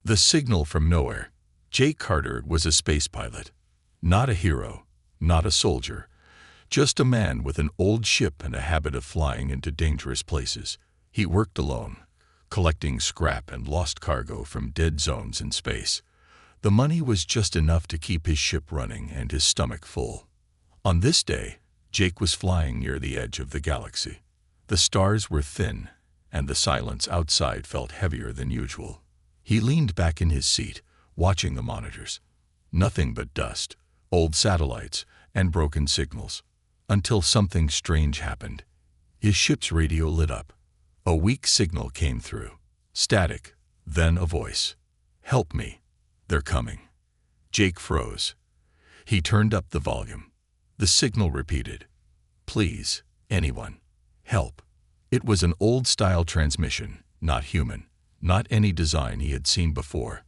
The signal from nowhere. Jake Carter was a space pilot. Not a hero, not a soldier, just a man with an old ship and a habit of flying into dangerous places. He worked alone, collecting scrap and lost cargo from dead zones in space. The money was just enough to keep his ship running and his stomach full. On this day, Jake was flying near the edge of the galaxy. The stars were thin, and the silence outside felt heavier than usual. He leaned back in his seat, watching the monitors. Nothing but dust, old satellites, and broken signals. Until something strange happened. His ship's radio lit up. A weak signal came through. Static, then a voice. "Help me. They're coming." Jake froze. He turned up the volume. The signal repeated. "Please, anyone. Help." It was an old-style transmission, not human, not any design he had seen before.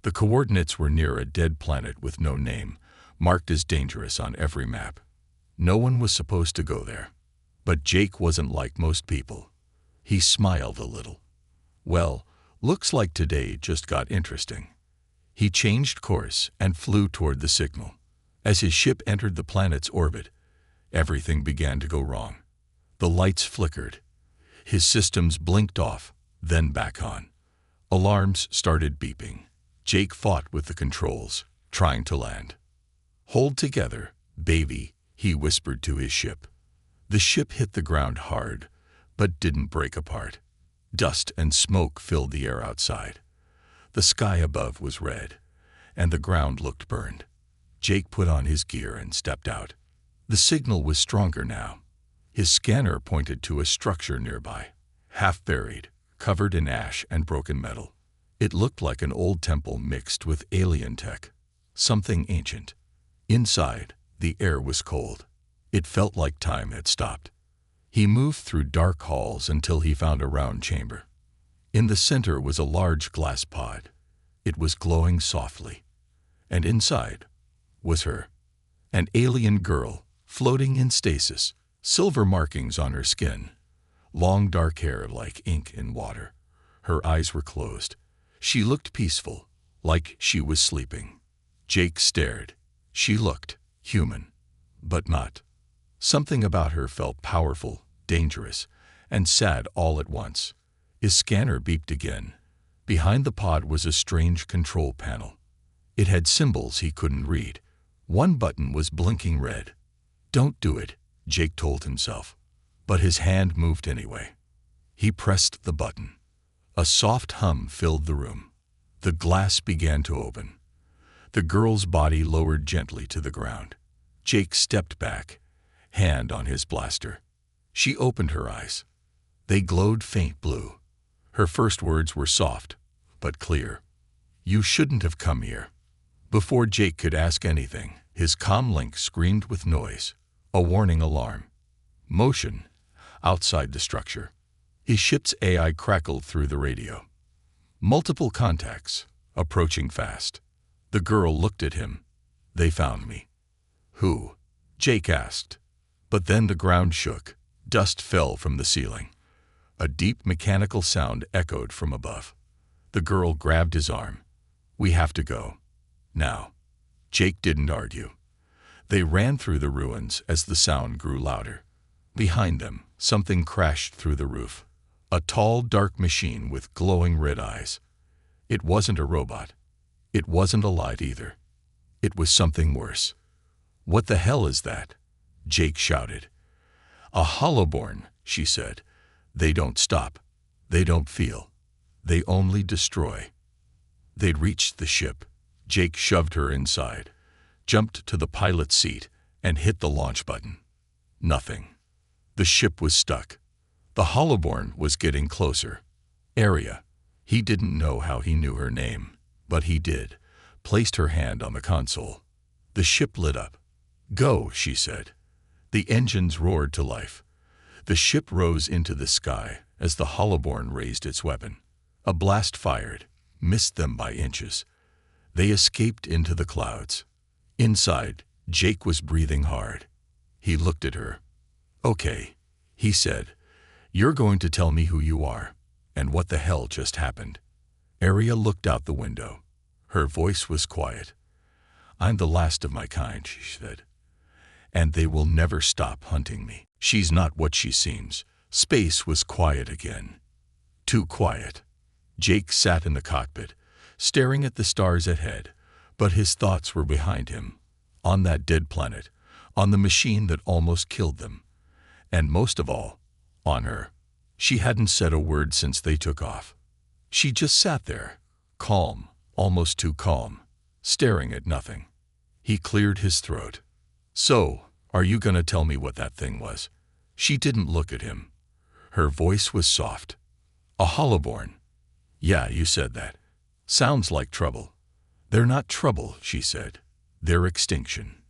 The coordinates were near a dead planet with no name, marked as dangerous on every map. No one was supposed to go there. But Jake wasn't like most people. He smiled a little. Well, looks like today just got interesting. He changed course and flew toward the signal. As his ship entered the planet's orbit, everything began to go wrong. The lights flickered. His systems blinked off, then back on. Alarms started beeping. Jake fought with the controls, trying to land. "Hold together, baby," he whispered to his ship. The ship hit the ground hard, but didn't break apart. Dust and smoke filled the air outside. The sky above was red, and the ground looked burned. Jake put on his gear and stepped out. The signal was stronger now. His scanner pointed to a structure nearby, half buried, covered in ash and broken metal. It looked like an old temple mixed with alien tech, something ancient. Inside, the air was cold. It felt like time had stopped. He moved through dark halls until he found a round chamber. In the center was a large glass pod. It was glowing softly. And inside was her, an alien girl floating in stasis, silver markings on her skin, long dark hair like ink in water. Her eyes were closed. She looked peaceful, like she was sleeping. Jake stared. She looked human, but not. Something about her felt powerful, dangerous, and sad all at once. His scanner beeped again. Behind the pod was a strange control panel. It had symbols he couldn't read. One button was blinking red. "Don't do it," Jake told himself. But his hand moved anyway. He pressed the button. A soft hum filled the room. The glass began to open. The girl's body lowered gently to the ground. Jake stepped back, hand on his blaster. She opened her eyes. They glowed faint blue. Her first words were soft, but clear. "You shouldn't have come here." Before Jake could ask anything, his comm link screamed with noise, a warning alarm. Motion, outside the structure. His ship's AI crackled through the radio. Multiple contacts, approaching fast. The girl looked at him. "They found me." "Who?" Jake asked. But then the ground shook. Dust fell from the ceiling. A deep mechanical sound echoed from above. The girl grabbed his arm. "We have to go. Now." Jake didn't argue. They ran through the ruins as the sound grew louder. Behind them, something crashed through the roof. A tall, dark machine with glowing red eyes. It wasn't a robot. It wasn't a light either. It was something worse. "What the hell is that?" Jake shouted. "A holoborn," she said. "They don't stop. They don't feel. They only destroy." They'd reached the ship. Jake shoved her inside, jumped to the pilot's seat, and hit the launch button. Nothing. The ship was stuck. The holoborn was getting closer. Aria. He didn't know how he knew her name, but he did. Placed her hand on the console. The ship lit up. "Go," she said. The engines roared to life. The ship rose into the sky as the holoborn raised its weapon. A blast fired, missed them by inches. They escaped into the clouds. Inside, Jake was breathing hard. He looked at her. "Okay," he said. "You're going to tell me who you are, and what the hell just happened." Arya looked out the window. Her voice was quiet. "I'm the last of my kind," she said, "and they will never stop hunting me. She's not what she seems." Space was quiet again. Too quiet. Jake sat in the cockpit, staring at the stars ahead, but his thoughts were behind him, on that dead planet, on the machine that almost killed them, and most of all, on her. She hadn't said a word since they took off. She just sat there, calm, almost too calm, staring at nothing. He cleared his throat. "So, are you gonna tell me what that thing was?" She didn't look at him. Her voice was soft. "A holoborn." "Yeah, you said that. Sounds like trouble." "They're not trouble," she said. "They're extinction."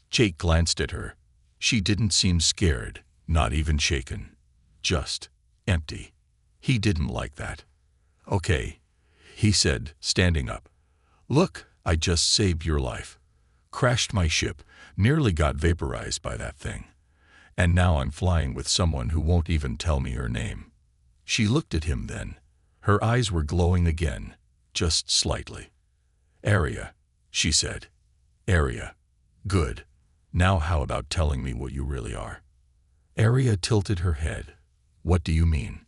Jake glanced at her. She didn't seem scared, not even shaken. Just empty. He didn't like that. "Okay," he said, standing up. "Look, I just saved your life. Crashed my ship, nearly got vaporized by that thing. And now I'm flying with someone who won't even tell me her name." She looked at him then. Her eyes were glowing again, just slightly. "Arya," she said. "Arya. Good. Now how about telling me what you really are?" Arya tilted her head. "What do you mean?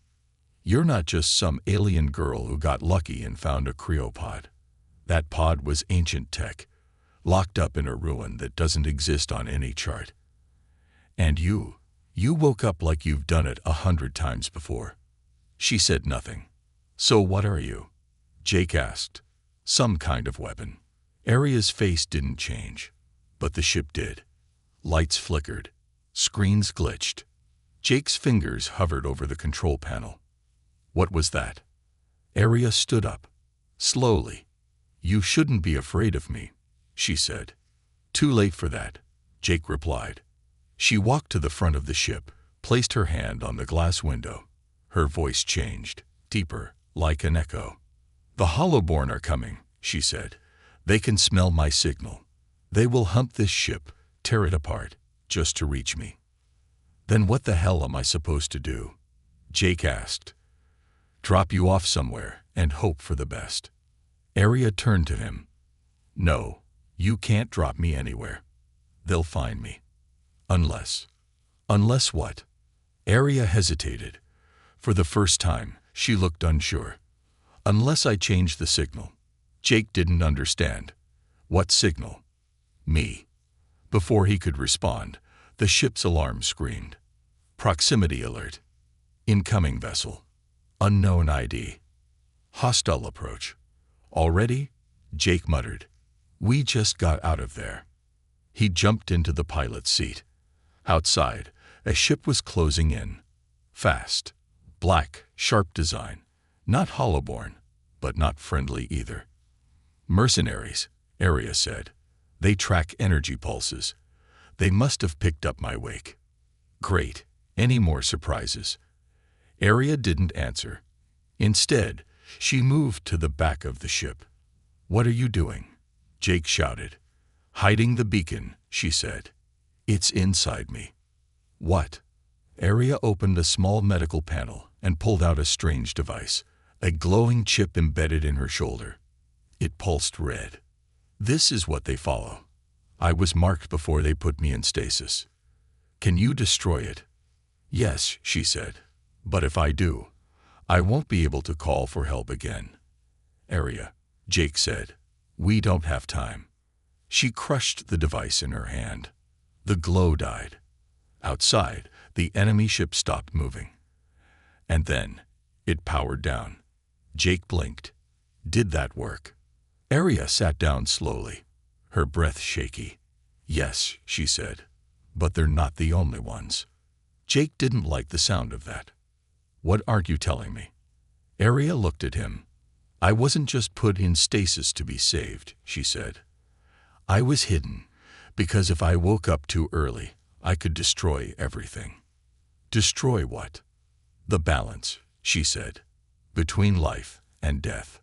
You're not just some alien girl who got lucky and found a cryopod. That pod was ancient tech, locked up in a ruin that doesn't exist on any chart. And you woke up like you've done it 100 times before." She said nothing. "So what are you?" Jake asked. "Some kind of weapon." Arya's face didn't change, but the ship did. Lights flickered. Screens glitched. Jake's fingers hovered over the control panel. "What was that?" Arya stood up. Slowly. "You shouldn't be afraid of me," she said. "Too late for that," Jake replied. She walked to the front of the ship, placed her hand on the glass window. Her voice changed, deeper, like an echo. "The holoborn are coming," she said. "They can smell my signal. They will hunt this ship, tear it apart, just to reach me." "Then what the hell am I supposed to do?" Jake asked. "Drop you off somewhere and hope for the best." Arya turned to him. "No, you can't drop me anywhere. They'll find me. Unless..." "Unless what?" Arya hesitated. For the first time, she looked unsure. "Unless I change the signal." Jake didn't understand. "What signal?" "Me." Before he could respond, the ship's alarm screamed. "Proximity alert. Incoming vessel. Unknown ID. Hostile approach." "Already?" Jake muttered. "We just got out of there." He jumped into the pilot's seat. Outside, a ship was closing in. Fast. Black, sharp design. Not holoborn, but not friendly either. "Mercenaries," Arya said. "They track energy pulses. They must have picked up my wake." "Great. Any more surprises?" Arya didn't answer. Instead, she moved to the back of the ship. "What are you doing?" Jake shouted. "Hiding the beacon," she said. "It's inside me." "What?" Arya opened a small medical panel and pulled out a strange device, a glowing chip embedded in her shoulder. It pulsed red. "This is what they follow. I was marked before they put me in stasis. Can you destroy it?" "Yes," she said. "But if I do, I won't be able to call for help again." "Arya," Jake said, "we don't have time." She crushed the device in her hand. The glow died. Outside, the enemy ship stopped moving. And then, it powered down. Jake blinked. Did that work? Arya sat down slowly, her breath shaky. "Yes," she said, "but they're not the only ones." Jake didn't like the sound of that. "What aren't you telling me?" Arya looked at him. "I wasn't just put in stasis to be saved," she said. "I was hidden, because if I woke up too early, I could destroy everything." "Destroy what?" "The balance," she said, "between life and death."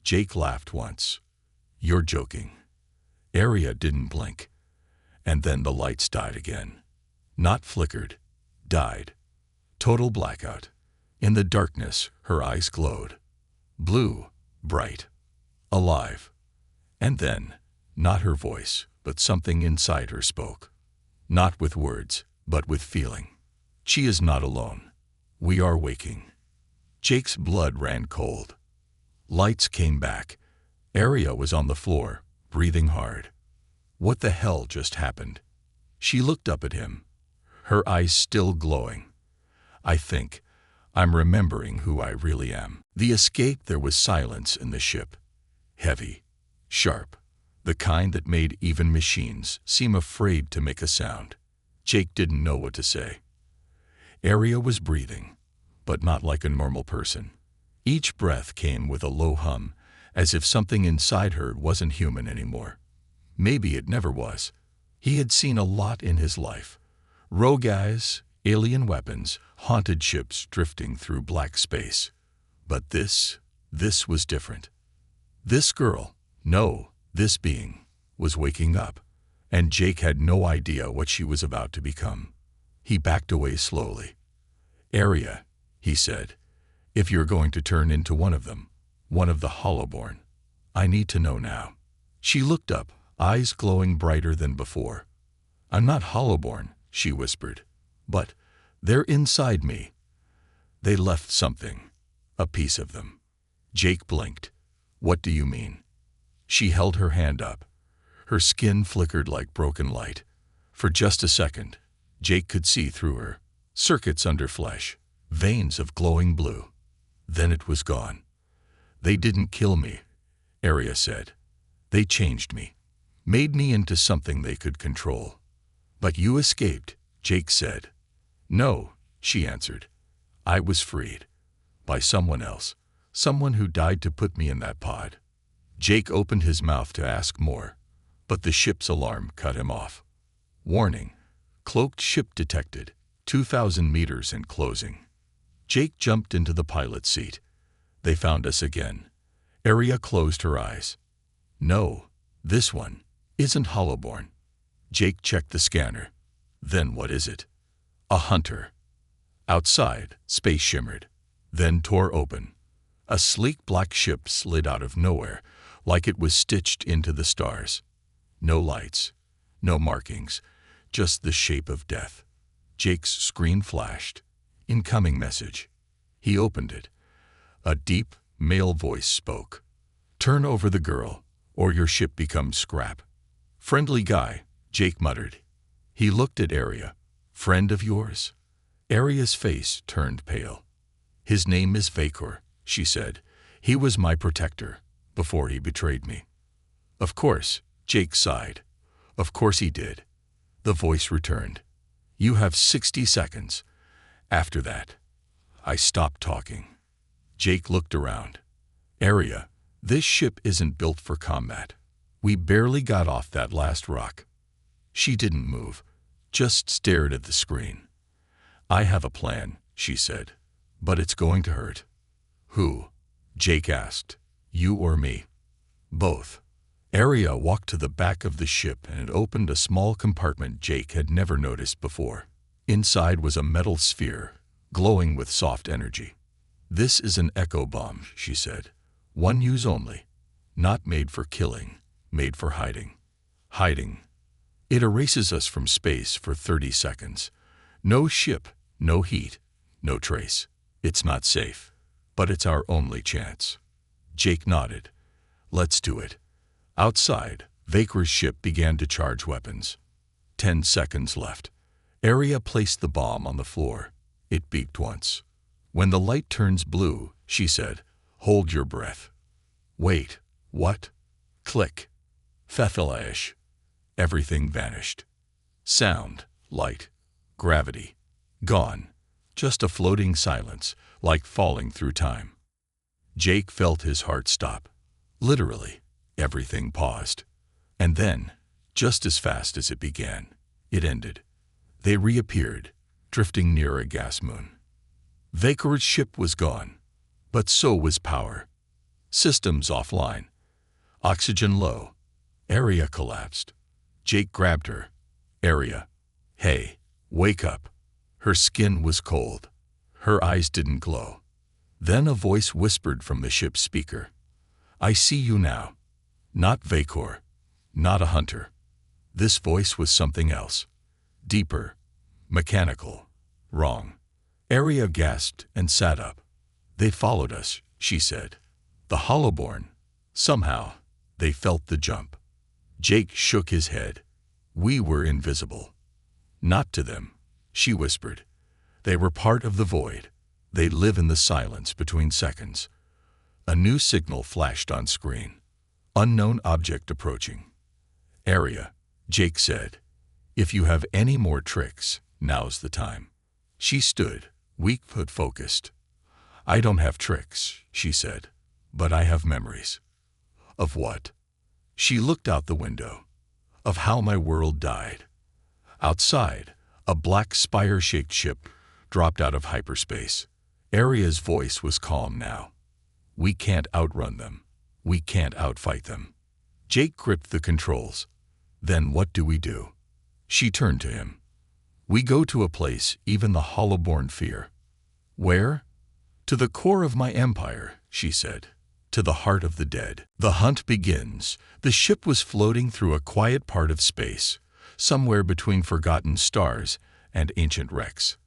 Jake laughed once. "You're joking." Arya didn't blink. And then the lights died again. Not flickered, died. Total blackout. In the darkness, her eyes glowed. Blue, bright, alive. And then, not her voice, but something inside her spoke. Not with words, but with feeling. She is not alone. We are waking. Jake's blood ran cold. Lights came back. Aria was on the floor, breathing hard. What the hell just happened? She looked up at him, her eyes still glowing. I think I'm remembering who I really am. The escape. There was silence in the ship. Heavy, sharp, the kind that made even machines seem afraid to make a sound. Jake didn't know what to say. Aria was breathing, but not like a normal person. Each breath came with a low hum, as if something inside her wasn't human anymore. Maybe it never was. He had seen a lot in his life. Rogue eyes, alien weapons, haunted ships drifting through black space. But this was different. This girl, no, this being, was waking up, and Jake had no idea what she was about to become. He backed away slowly. Aria, he said, if you're going to turn into one of them, one of the Hollowborn, I need to know now. She looked up, eyes glowing brighter than before. I'm not Hollowborn, she whispered, but they're inside me. They left something, a piece of them. Jake blinked. What do you mean? She held her hand up. Her skin flickered like broken light. For just a second, Jake could see through her. Circuits under flesh, veins of glowing blue. Then it was gone. They didn't kill me, Aria said. They changed me, made me into something they could control. But you escaped, Jake said. No, she answered. I was freed. By someone else, someone who died to put me in that pod. Jake opened his mouth to ask more, but the ship's alarm cut him off. Warning, cloaked ship detected, 2,000 meters and closing. Jake jumped into the pilot's seat. They found us again. Aria closed her eyes. No, this one isn't Hollowborn. Jake checked the scanner. Then what is it? A hunter. Outside, space shimmered, then tore open. A sleek black ship slid out of nowhere, like it was stitched into the stars. No lights, no markings, just the shape of death. Jake's screen flashed. Incoming message. He opened it. A deep, male voice spoke. Turn over the girl, or your ship becomes scrap. Friendly guy, Jake muttered. He looked at Aria. Friend of yours? Aria's face turned pale. His name is Vekor, she said. He was my protector, before he betrayed me. Of course, Jake sighed. Of course he did. The voice returned. You have 60 seconds. After that, I stopped talking. Jake looked around. Aria, this ship isn't built for combat. We barely got off that last rock. She didn't move, just stared at the screen. I have a plan, she said, but it's going to hurt. Who? Jake asked. You or me? Both. Aria walked to the back of the ship and opened a small compartment Jake had never noticed before. Inside was a metal sphere, glowing with soft energy. This is an echo bomb, she said. One use only. Not made for killing, made for hiding. Hiding. It erases us from space for 30 seconds. No ship, no heat, no trace. It's not safe, but it's our only chance. Jake nodded. Let's do it. Outside, Vekor's ship began to charge weapons. 10 seconds left. Aria placed the bomb on the floor. It beeped once. When the light turns blue, she said, hold your breath. Wait, what? Click. Fethelash. Everything vanished. Sound, light, gravity, gone. Just a floating silence, like falling through time. Jake felt his heart stop. Literally, everything paused. And then, just as fast as it began, it ended. They reappeared, drifting near a gas moon. Vekor's ship was gone, but so was power. Systems offline. Oxygen low. Aria collapsed. Jake grabbed her. Aria. Hey, wake up. Her skin was cold. Her eyes didn't glow. Then a voice whispered from the ship's speaker. I see you now. Not Vacor. Not a hunter. This voice was something else. Deeper. Mechanical. Wrong. Aria gasped and sat up. They followed us, she said. The Hollowborn. Somehow, they felt the jump. Jake shook his head. We were invisible. Not to them, she whispered. They were part of the void. They live in the silence between seconds. A new signal flashed on screen. Unknown object approaching. Aria, Jake said. If you have any more tricks, now's the time. She stood, weak but focused. I don't have tricks, she said, but I have memories. Of what? She looked out the window. Of how my world died. Outside, a black spire-shaped ship dropped out of hyperspace. Aria's voice was calm now. We can't outrun them. We can't outfight them. Jake gripped the controls. Then what do we do? She turned to him. We go to a place even the Hollowborn fear. Where? To the core of my empire, she said. To the heart of the dead. The hunt begins. The ship was floating through a quiet part of space, somewhere between forgotten stars and ancient wrecks.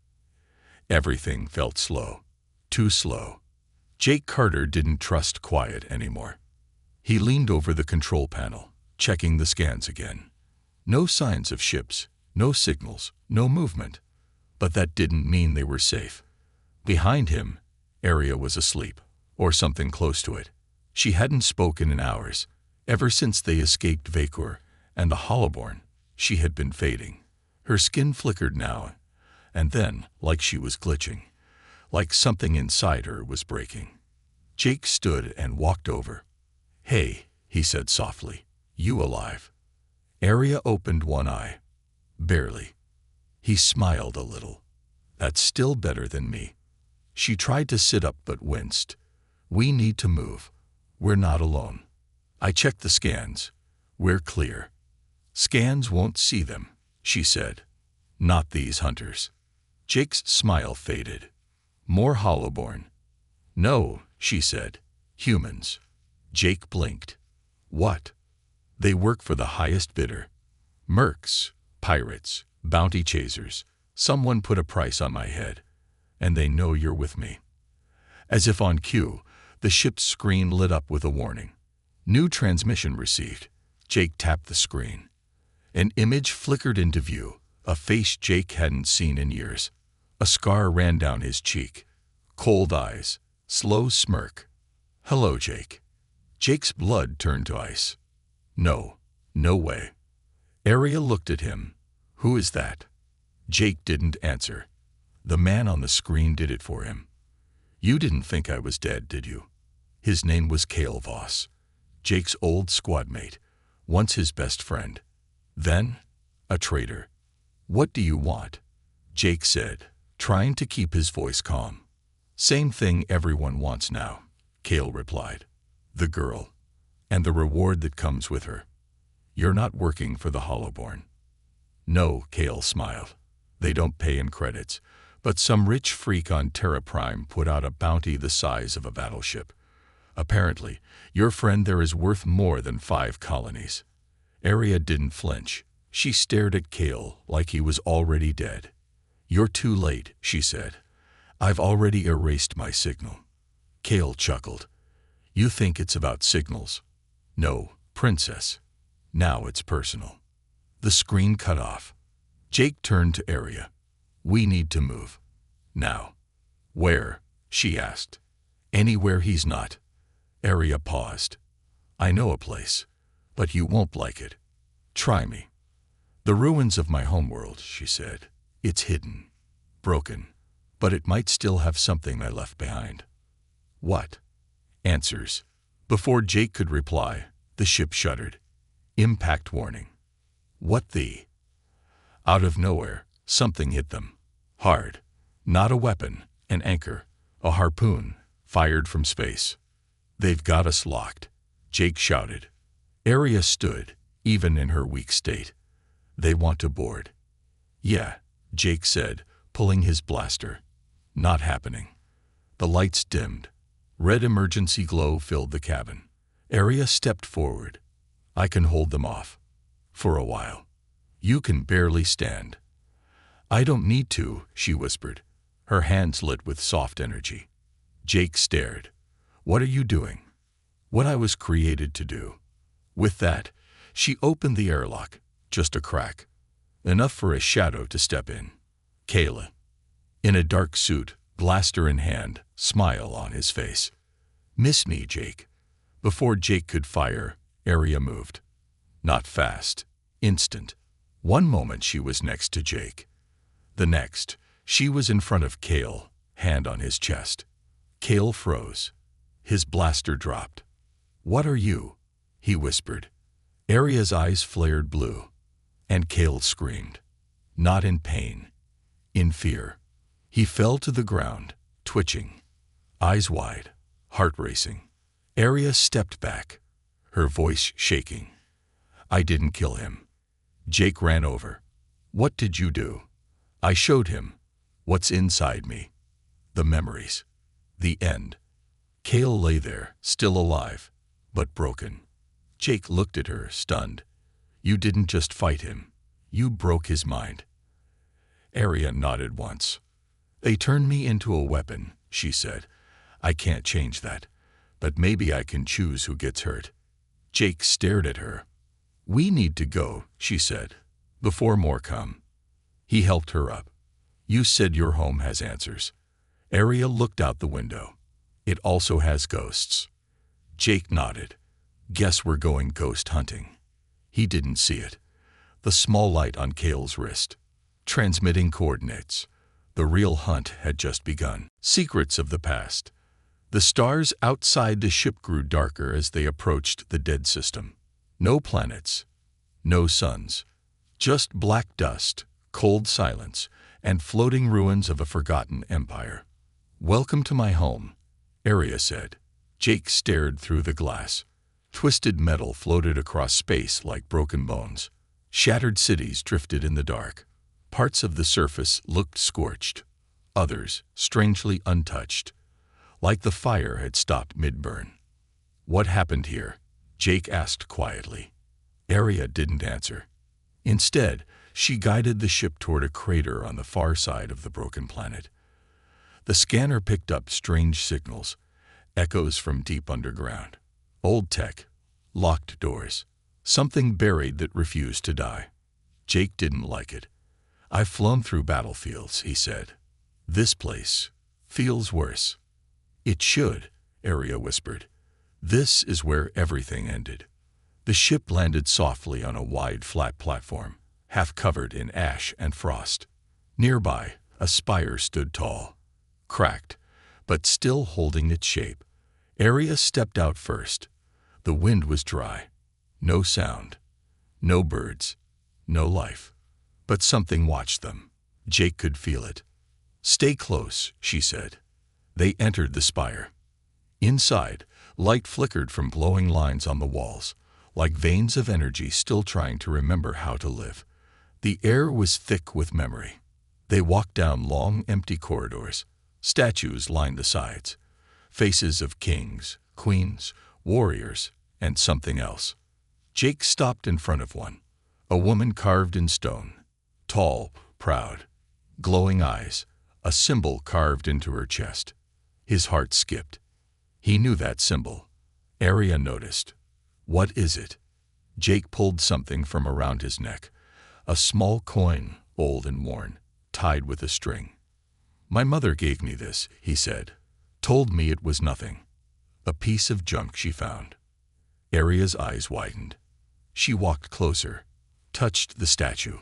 Everything felt slow. Too slow. Jake Carter didn't trust quiet anymore. He leaned over the control panel, checking the scans again. No signs of ships, no signals, no movement. But that didn't mean they were safe. Behind him, Aria was asleep, or something close to it. She hadn't spoken in hours. Ever since they escaped Vacor and the Hollowborn, she had been fading. Her skin flickered now, and then, like she was glitching, like something inside her was breaking. Jake stood and walked over. Hey, he said softly, you alive? Aria opened one eye. Barely. He smiled a little. That's still better than me. She tried to sit up but winced. We need to move. We're not alone. I checked the scans. We're clear. Scans won't see them, she said. Not these hunters. Jake's smile faded. More Hollowborn. No, she said. Humans. Jake blinked. What? They work for the highest bidder. Mercs, pirates, bounty chasers. Someone put a price on my head. And they know you're with me. As if on cue, the ship's screen lit up with a warning. New transmission received. Jake tapped the screen. An image flickered into view, a face Jake hadn't seen in years. A scar ran down his cheek. Cold eyes, slow smirk. Hello, Jake. Jake's blood turned to ice. No, no way. Aria looked at him. Who is that? Jake didn't answer. The man on the screen did it for him. You didn't think I was dead, did you? His name was Cale Voss, Jake's old squad mate, once his best friend. Then, a traitor. What do you want? Jake said, trying to keep his voice calm. Same thing everyone wants now, Cale replied. The girl. And the reward that comes with her. You're not working for the Hollowborn. No, Cale smiled. They don't pay in credits. But some rich freak on Terra Prime put out a bounty the size of a battleship. Apparently, your friend there is worth more than 5 colonies. Aria didn't flinch. She stared at Cale like he was already dead. You're too late, she said. I've already erased my signal. Cale chuckled. You think it's about signals? No, princess. Now it's personal. The screen cut off. Jake turned to Aria. We need to move. Now. Where? She asked. Anywhere he's not. Aria paused. I know a place, but you won't like it. Try me. The ruins of my homeworld, she said. It's hidden, broken, but it might still have something I left behind. What? Answers. Before Jake could reply, the ship shuddered. Impact warning. What the? Out of nowhere, something hit them. Hard. Not a weapon, an anchor, a harpoon, fired from space. They've got us locked, Jake shouted. Aria stood, even in her weak state. They want to board. Yeah, Jake said, pulling his blaster. Not happening. The lights dimmed. Red emergency glow filled the cabin. Arya stepped forward. I can hold them off. For a while. You can barely stand. I don't need to, she whispered, her hands lit with soft energy. Jake stared. What are you doing? What I was created to do. With that, she opened the airlock, just a crack. Enough for a shadow to step in. Kayla. In a dark suit, blaster in hand, smile on his face. Miss me, Jake. Before Jake could fire, Arya moved. Not fast. Instant. One moment she was next to Jake. The next, she was in front of Kale, hand on his chest. Kale froze. His blaster dropped. What are you? He whispered. Arya's eyes flared blue. And Kale screamed. Not in pain. In fear. He fell to the ground, twitching. Eyes wide. Heart racing. Arya stepped back, her voice shaking. I didn't kill him. Jake ran over. What did you do? I showed him. What's inside me. The memories. The end. Kale lay there, still alive, but broken. Jake looked at her, stunned. You didn't just fight him. You broke his mind. Arya nodded once. They turned me into a weapon, she said. I can't change that. But maybe I can choose who gets hurt. Jake stared at her. We need to go, she said, before more come. He helped her up. You said your home has answers. Arya looked out the window. It also has ghosts. Jake nodded. Guess we're going ghost hunting. He didn't see it. The small light on Kale's wrist. Transmitting coordinates. The real hunt had just begun. Secrets of the past. The stars outside the ship grew darker as they approached the dead system. No planets. No suns. Just black dust, cold silence, and floating ruins of a forgotten empire. Welcome to my home, Arya said. Jake stared through the glass. Twisted metal floated across space like broken bones. Shattered cities drifted in the dark. Parts of the surface looked scorched. Others, strangely untouched. Like the fire had stopped mid-burn. What happened here? Jake asked quietly. Arya didn't answer. Instead, she guided the ship toward a crater on the far side of the broken planet. The scanner picked up strange signals, echoes from deep underground. Old tech, locked doors, something buried that refused to die. Jake didn't like it. I've flown through battlefields, he said. This place feels worse. It should, Arya whispered. This is where everything ended. The ship landed softly on a wide, flat platform, half covered in ash and frost. Nearby, a spire stood tall, cracked, but still holding its shape. Arya stepped out first. The wind was dry. No sound. No birds. No life. But something watched them. Jake could feel it. Stay close, she said. They entered the spire. Inside, light flickered from glowing lines on the walls, like veins of energy still trying to remember how to live. The air was thick with memory. They walked down long, empty corridors. Statues lined the sides. Faces of kings, queens, warriors, and something else. Jake stopped in front of one. A woman carved in stone. Tall, proud. Glowing eyes. A symbol carved into her chest. His heart skipped. He knew that symbol. Arya noticed. What is it? Jake pulled something from around his neck. A small coin, old and worn, tied with a string. My mother gave me this, he said. Told me it was nothing. A piece of junk she found. Arya's eyes widened. She walked closer, touched the statue.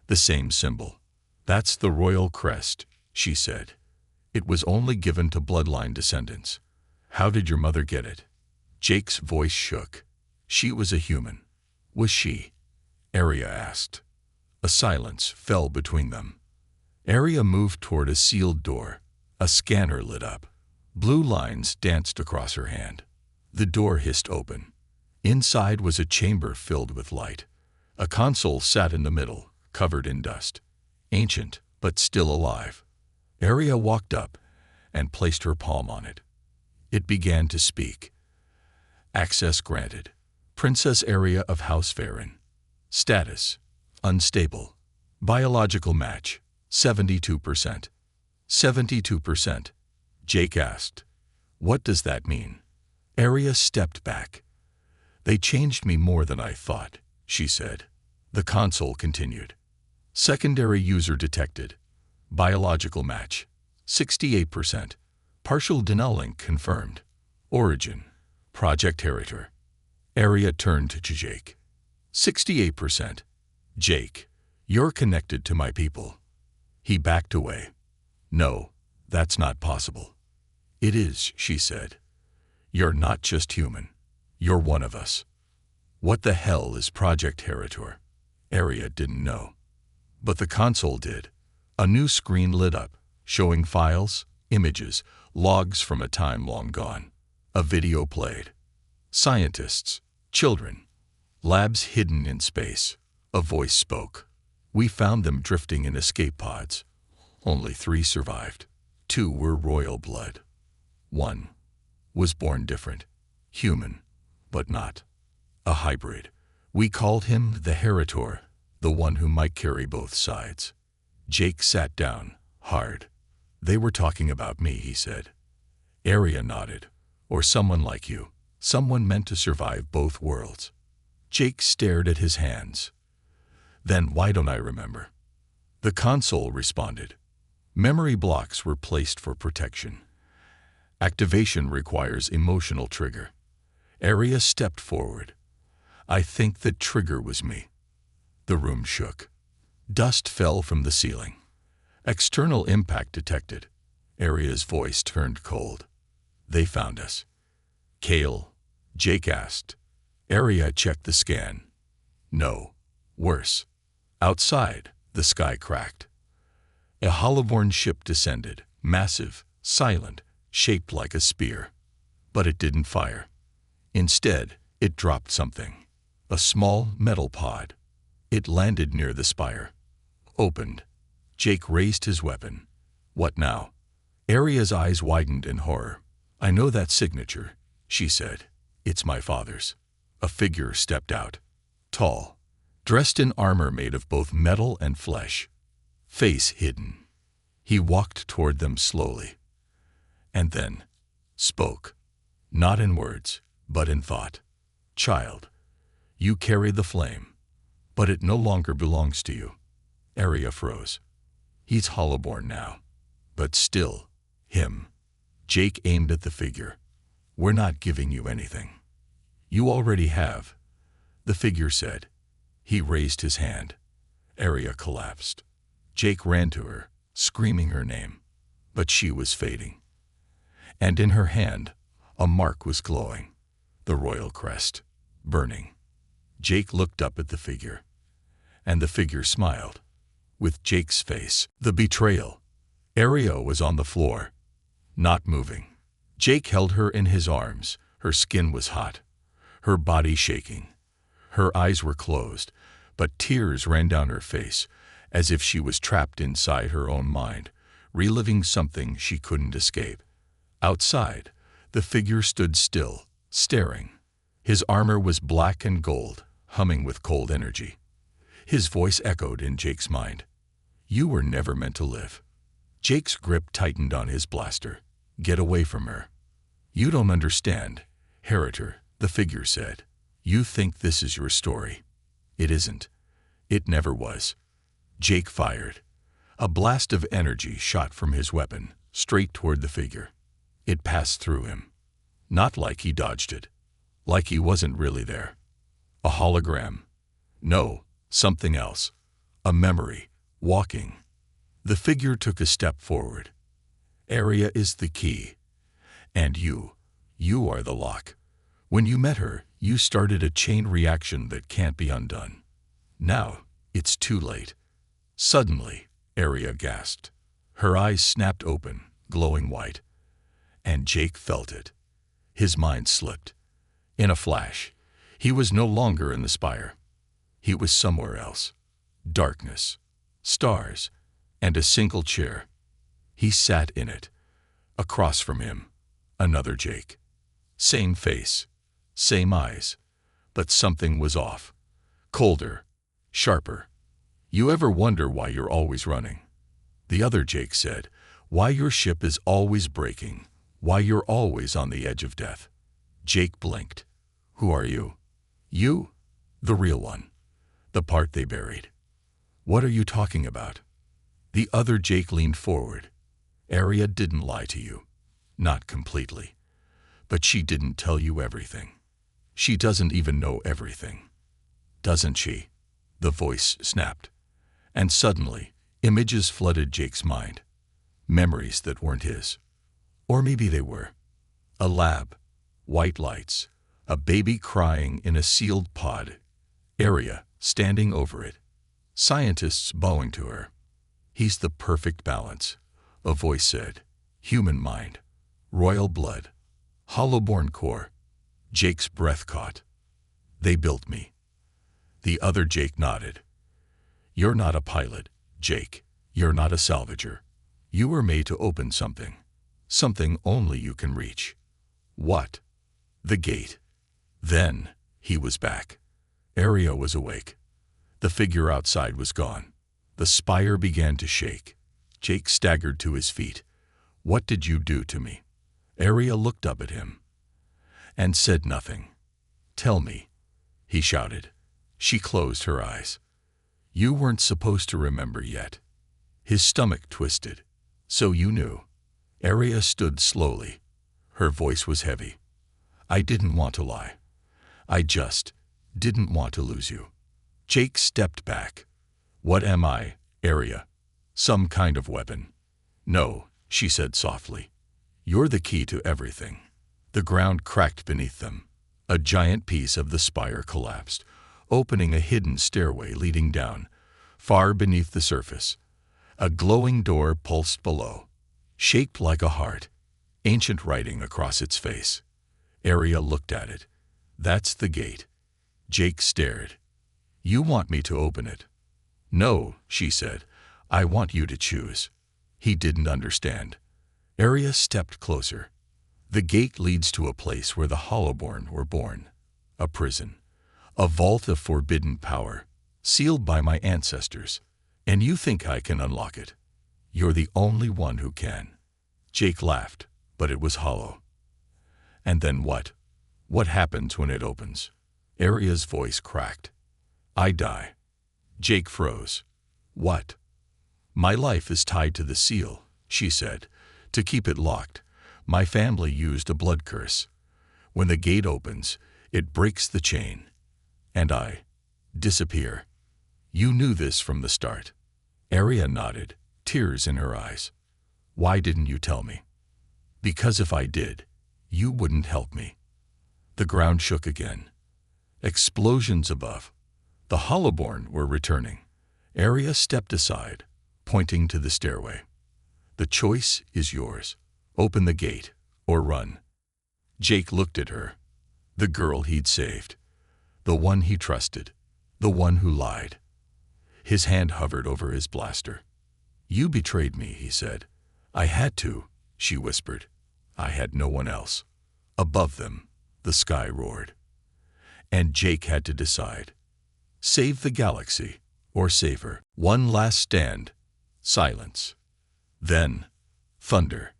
The same symbol. That's the royal crest, she said. It was only given to bloodline descendants. How did your mother get it? Jake's voice shook. She was a human. Was she? Arya asked. A silence fell between them. Arya moved toward a sealed door. A scanner lit up. Blue lines danced across her hand. The door hissed open. Inside was a chamber filled with light. A console sat in the middle, covered in dust. Ancient, but still alive. Arya walked up and placed her palm on it. It began to speak. Access granted. Princess Area of House Farron. Status: unstable. Biological match: 72%. 72%. Jake asked, "What does that mean?" Area stepped back. "They changed me more than I thought," she said. The console continued. Secondary user detected. Biological match: 68%. Partial denulink confirmed. Origin: Project Heritor. Area turned to Jake. 68%. Jake, you're connected to my people. He backed away. "No, that's not possible." "It is," she said. "You're not just human. You're one of us." What the hell is Project Heritor? Area didn't know. But the console did. A new screen lit up, showing files, images, logs from a time long gone. A video played. Scientists, children, labs hidden in space. A voice spoke. "We found them drifting in escape pods. Only 3 survived. 2 were royal blood. 1 was born different, human, but not. A hybrid. We called him the Heritor, the one who might carry both sides." Jake sat down, hard. "They were talking about me," he said. Area nodded. "Or someone like you. Someone meant to survive both worlds." Jake stared at his hands. "Then why don't I remember?" The console responded. Memory blocks were placed for protection. Activation requires emotional trigger. Area stepped forward. "I think that trigger was me." The room shook. Dust fell from the ceiling. External impact detected. Area's voice turned cold. "They found us." "Kale?" Jake asked. Area checked the scan. "No. Worse. Outside, the sky cracked. A holoborn ship descended, massive, silent, shaped like a spear. But it didn't fire. Instead, it dropped something. A small metal pod. It landed near the spire. Opened. Jake raised his weapon. "What now?" Area's eyes widened in horror. "I know that signature," she said. "It's my father's." A figure stepped out. Tall. Dressed in armor made of both metal and flesh. Face hidden. He walked toward them slowly. And then spoke. Not in words, but in thought. "Child, you carry the flame, but it no longer belongs to you." Area froze. He's holoborn now, but still, him. Jake aimed at the figure. "We're not giving you anything. You already have," the figure said. He raised his hand. Area collapsed. Jake ran to her, screaming her name, but she was fading. And in her hand, a mark was glowing. The royal crest, burning. Jake looked up at the figure, and the figure smiled. With Jake's face, the betrayal. Area was on the floor, not moving. Jake held her in his arms. Her skin was hot, her body shaking. Her eyes were closed, but tears ran down her face, as if she was trapped inside her own mind, reliving something she couldn't escape. Outside, the figure stood still, staring. His armor was black and gold, humming with cold energy. His voice echoed in Jake's mind. "You were never meant to live." Jake's grip tightened on his blaster. "Get away from her." "You don't understand, Heritor," the figure said. "You think this is your story. It isn't. It never was." Jake fired. A blast of energy shot from his weapon, straight toward the figure. It passed through him. Not like he dodged it. Like he wasn't really there. A hologram. No, something else. A memory. Walking. The figure took a step forward. "Area is the key. And you are the lock. When you met her, you started a chain reaction that can't be undone. Now, it's too late." Suddenly, Area gasped. Her eyes snapped open, glowing white. And Jake felt it. His mind slipped. In a flash, he was no longer in the spire. He was somewhere else. Darkness, stars, and a single chair. He sat in it. Across from him, another Jake. Same face, Same eyes. But something was off. Colder. Sharper. You ever wonder why you're always running? The other Jake said, why your ship is always breaking, why you're always on the edge of death. Jake blinked. Who are you? You? The real one. The part they buried. What are you talking about? The other Jake leaned forward. Aria didn't lie to you. Not completely. But she didn't tell you everything. She doesn't even know everything. Doesn't she? The voice snapped. And suddenly, images flooded Jake's mind. Memories that weren't his. Or maybe they were. A lab. White lights. A baby crying in a sealed pod. Aria standing over it. Scientists bowing to her. He's the perfect balance, a voice said. Human mind. Royal blood. Hollow-born core. Jake's breath caught. They built me. The other Jake nodded. You're not a pilot, Jake. You're not a salvager. You were made to open something. Something only you can reach. What? The gate. Then, he was back. Aria was awake. The figure outside was gone. The spire began to shake. Jake staggered to his feet. What did you do to me? Aria looked up at him. And said nothing. Tell me, he shouted. She closed her eyes. You weren't supposed to remember yet. His stomach twisted. So you knew. Aria stood slowly. Her voice was heavy. I didn't want to lie. I just didn't want to lose you. Jake stepped back. What am I, Aria? Some kind of weapon? No, she said softly. You're the key to everything. The ground cracked beneath them. A giant piece of the spire collapsed, opening a hidden stairway leading down, far beneath the surface. A glowing door pulsed below, shaped like a heart, ancient writing across its face. Aria looked at it. That's the gate. Jake stared. You want me to open it? No, she said. I want you to choose. He didn't understand. Aria stepped closer. The gate leads to a place where the Hollowborn were born. A prison. A vault of forbidden power, sealed by my ancestors. And you think I can unlock it? You're the only one who can. Jake laughed, but it was hollow. And then what? What happens when it opens? Aria's voice cracked. I die. Jake froze. What? My life is tied to the seal, she said. To keep it locked, my family used a blood curse. When the gate opens, it breaks the chain. And I disappear. You knew this from the start. Aria nodded, tears in her eyes. Why didn't you tell me? Because if I did, you wouldn't help me. The ground shook again. Explosions above. The Hollowborn were returning. Aria stepped aside, pointing to the stairway. The choice is yours. Open the gate, or run. Jake looked at her. The girl he'd saved. The one he trusted. The one who lied. His hand hovered over his blaster. You betrayed me, he said. I had to, she whispered. I had no one else. Above them, the sky roared. And Jake had to decide. Save the galaxy, or save her. One last stand. Silence. Then, thunder.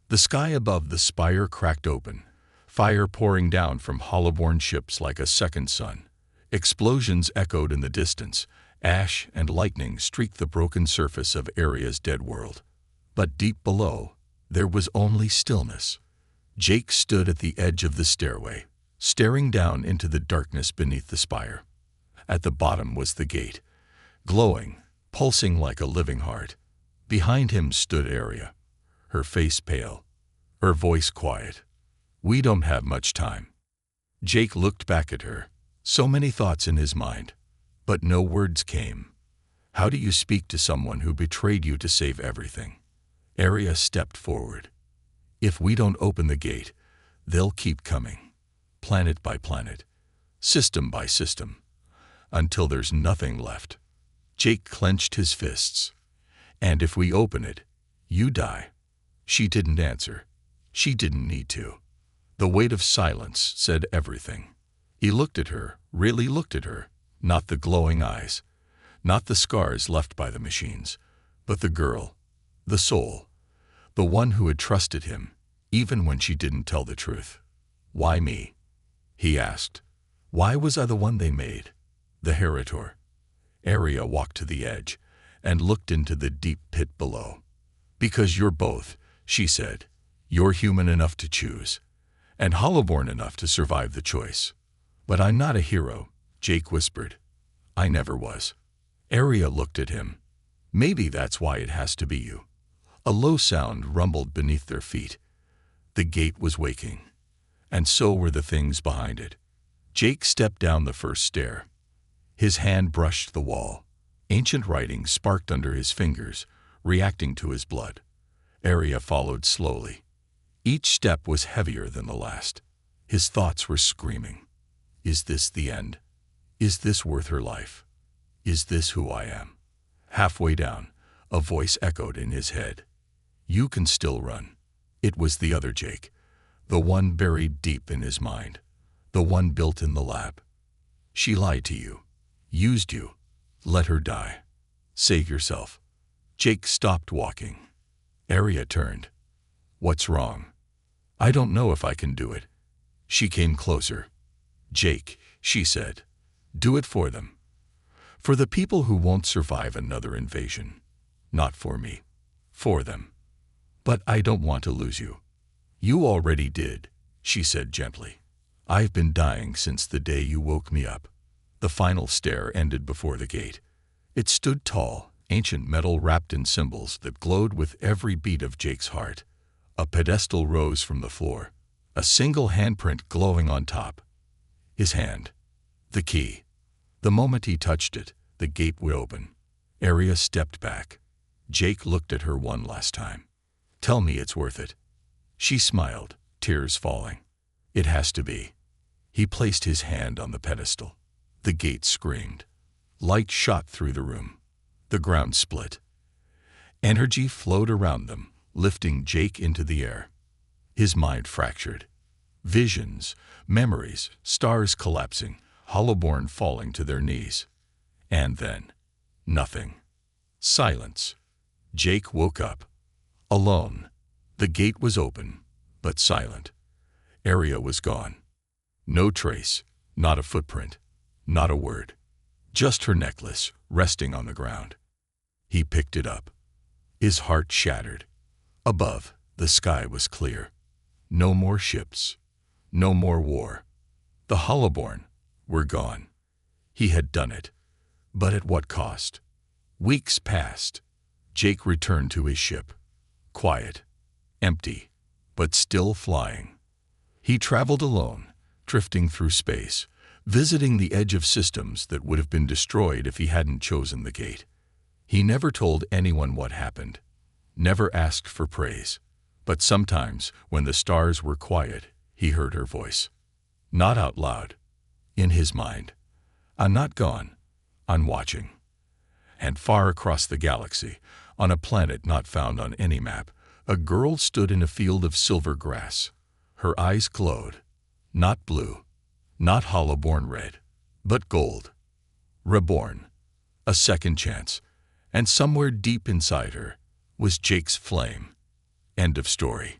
The sky above the spire cracked open, fire pouring down from Hollowborn ships like a second sun. Explosions echoed in the distance. Ash and lightning streaked the broken surface of Aria's dead world. But deep below, there was only stillness. Jake stood at the edge of the stairway, staring down into the darkness beneath the spire. At the bottom was the gate, glowing, pulsing like a living heart. Behind him stood Aria, her face pale, her voice quiet. We don't have much time. Jake looked back at her, so many thoughts in his mind, but no words came. How do you speak to someone who betrayed you to save everything? Aria stepped forward. If we don't open the gate, they'll keep coming, planet by planet, system by system, until there's nothing left. Jake clenched his fists. And if we open it, you die. She didn't answer. She didn't need to. The weight of silence said everything. He looked at her, really looked at her, not the glowing eyes, not the scars left by the machines, but the girl, the soul, the one who had trusted him, even when she didn't tell the truth. Why me? He asked. Why was I the one they made? The Heritor. Arya walked to the edge and looked into the deep pit below. Because you're both, she said. You're human enough to choose, and hollowborn enough to survive the choice. But I'm not a hero, Jake whispered. I never was. Arya looked at him. Maybe that's why it has to be you. A low sound rumbled beneath their feet. The gate was waking, and so were the things behind it. Jake stepped down the first stair. His hand brushed the wall. Ancient writing sparked under his fingers, reacting to his blood. Arya followed slowly. Each step was heavier than the last. His thoughts were screaming. Is this the end? Is this worth her life? Is this who I am? Halfway down, a voice echoed in his head. You can still run. It was the other Jake, the one buried deep in his mind, the one built in the lab. She lied to you, used you. Let her die. Save yourself. Jake stopped walking. Arya turned. What's wrong? I don't know if I can do it. She came closer. Jake, she said, do it for them. For the people who won't survive another invasion. Not for me. For them. But I don't want to lose you. You already did, she said gently. I've been dying since the day you woke me up. The final stair ended before the gate. It stood tall, ancient metal wrapped in symbols that glowed with every beat of Jake's heart. A pedestal rose from the floor, a single handprint glowing on top. His hand. The key. The moment he touched it, the gate would open. Arya stepped back. Jake looked at her one last time. Tell me it's worth it. She smiled, tears falling. It has to be. He placed his hand on the pedestal. The gate screamed. Light shot through the room. The ground split. Energy flowed around them, lifting Jake into the air. His mind fractured. Visions, memories, stars collapsing, hollowborn falling to their knees. And then, nothing. Silence. Jake woke up. Alone. The gate was open, but silent. Arya was gone. No trace, not a footprint, not a word. Just her necklace, resting on the ground. He picked it up. His heart shattered. Above, the sky was clear. No more ships. No more war. The hollowborn were gone. He had done it. But at what cost? Weeks passed. Jake returned to his ship. Quiet. Empty. But still flying. He traveled alone, drifting through space, visiting the edge of systems that would have been destroyed if he hadn't chosen the gate. He never told anyone what happened, never asked for praise. But sometimes, when the stars were quiet, he heard her voice. Not out loud, in his mind. I'm not gone, I'm watching. And far across the galaxy, on a planet not found on any map, a girl stood in a field of silver grass. Her eyes glowed, not blue, not hollowborn red, but gold. Reborn, a second chance, and somewhere deep inside her was Jake's flame. End of story.